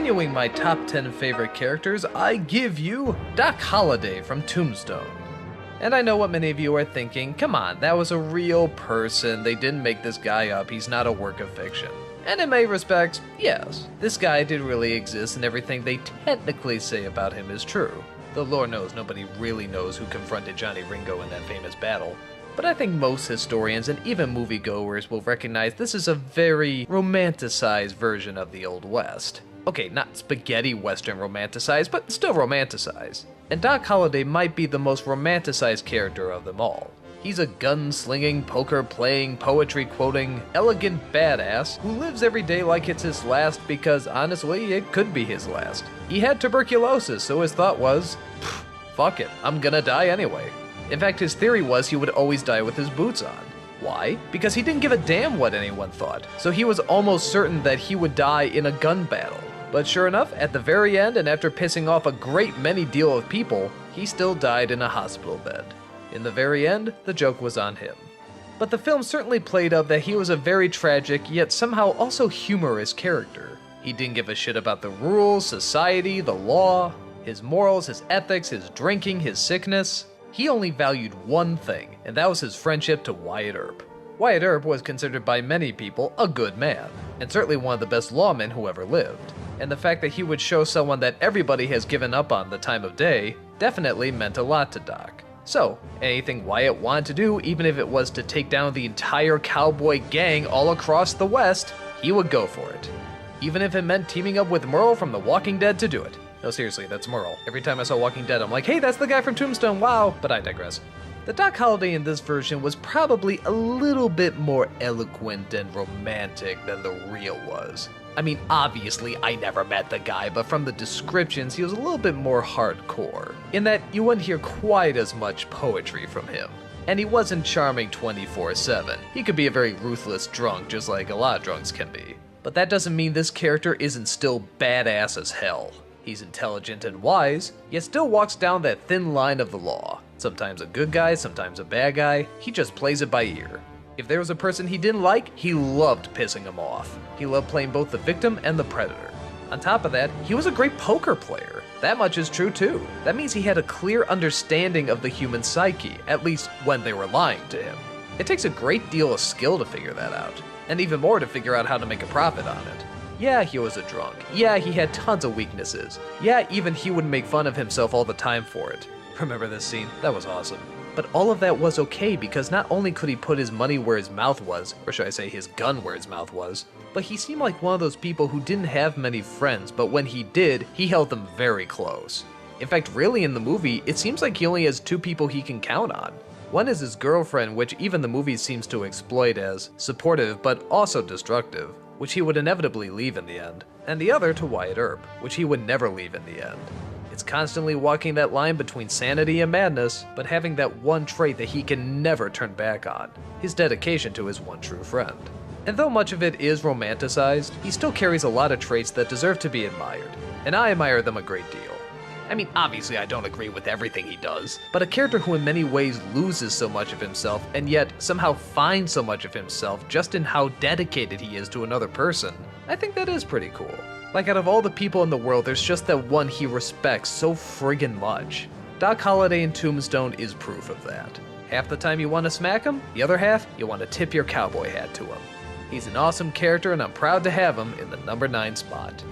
continuing my top 10 favorite characters, I give you Doc Holliday from Tombstone. And I know what many of you are thinking, come on, that was a real person, they didn't make this guy up, he's not a work of fiction. And in many respects, yes, this guy did really exist and everything they technically say about him is true. Though Lord knows nobody really knows who confronted Johnny Ringo in that famous battle. But I think most historians and even moviegoers will recognize this is a very romanticized version of the Old West. Okay, not spaghetti western romanticized, but still romanticized. And Doc Holliday might be the most romanticized character of them all. He's a gun-slinging, poker-playing, poetry-quoting, elegant badass who lives every day like it's his last because, honestly, it could be his last. He had tuberculosis, so his thought was, fuck it, I'm gonna die anyway. In fact, his theory was he would always die with his boots on. Why? Because he didn't give a damn what anyone thought, so he was almost certain that he would die in a gun battle. But sure enough, at the very end and after pissing off a great many deal of people, he still died in a hospital bed. In the very end, the joke was on him. But the film certainly played up that he was a very tragic, yet somehow also humorous character. He didn't give a shit about the rules, society, the law, his morals, his ethics, his drinking, his sickness. He only valued one thing, and that was his friendship to Wyatt Earp. Wyatt Earp was considered by many people a good man, and certainly one of the best lawmen who ever lived. And the fact that he would show someone that everybody has given up on the time of day definitely meant a lot to Doc. So, anything Wyatt wanted to do, even if it was to take down the entire cowboy gang all across the West, he would go for it. Even if it meant teaming up with Merle from The Walking Dead to do it. No, seriously, that's Merle. Every time I saw Walking Dead, I'm like, hey, that's the guy from Tombstone, wow! But I digress. The Doc Holliday in this version was probably a little bit more eloquent and romantic than the real was. I mean, obviously, I never met the guy, but from the descriptions, he was a little bit more hardcore, in that you wouldn't hear quite as much poetry from him. And he wasn't charming 24/7. He could be a very ruthless drunk, just like a lot of drunks can be. But that doesn't mean this character isn't still badass as hell. He's intelligent and wise, yet still walks down that thin line of the law. Sometimes a good guy, sometimes a bad guy, he just plays it by ear. If there was a person he didn't like, he loved pissing him off. He loved playing both the victim and the predator. On top of that, he was a great poker player. That much is true too. That means he had a clear understanding of the human psyche, at least when they were lying to him. It takes a great deal of skill to figure that out, and even more to figure out how to make a profit on it. Yeah, he was a drunk. Yeah, he had tons of weaknesses. Yeah, even he would make fun of himself all the time for it. Remember this scene? That was awesome. But all of that was okay because not only could he put his money where his mouth was, or should I say his gun where his mouth was, but he seemed like one of those people who didn't have many friends, but when he did, he held them very close. In fact, really in the movie, it seems like he only has two people he can count on. One is his girlfriend, which even the movie seems to exploit as supportive but also destructive, which he would inevitably leave in the end, and the other to Wyatt Earp, which he would never leave in the end. It's constantly walking that line between sanity and madness, but having that one trait that he can never turn back on, his dedication to his one true friend. And though much of it is romanticized, he still carries a lot of traits that deserve to be admired, and I admire them a great deal. I mean, obviously I don't agree with everything he does, but a character who in many ways loses so much of himself and yet somehow finds so much of himself just in how dedicated he is to another person, I think that is pretty cool. Like out of all the people in the world, there's just that one he respects so friggin' much. Doc Holliday in Tombstone is proof of that. Half the time you want to smack him, the other half, you want to tip your cowboy hat to him. He's an awesome character and I'm proud to have him in the number 9 spot.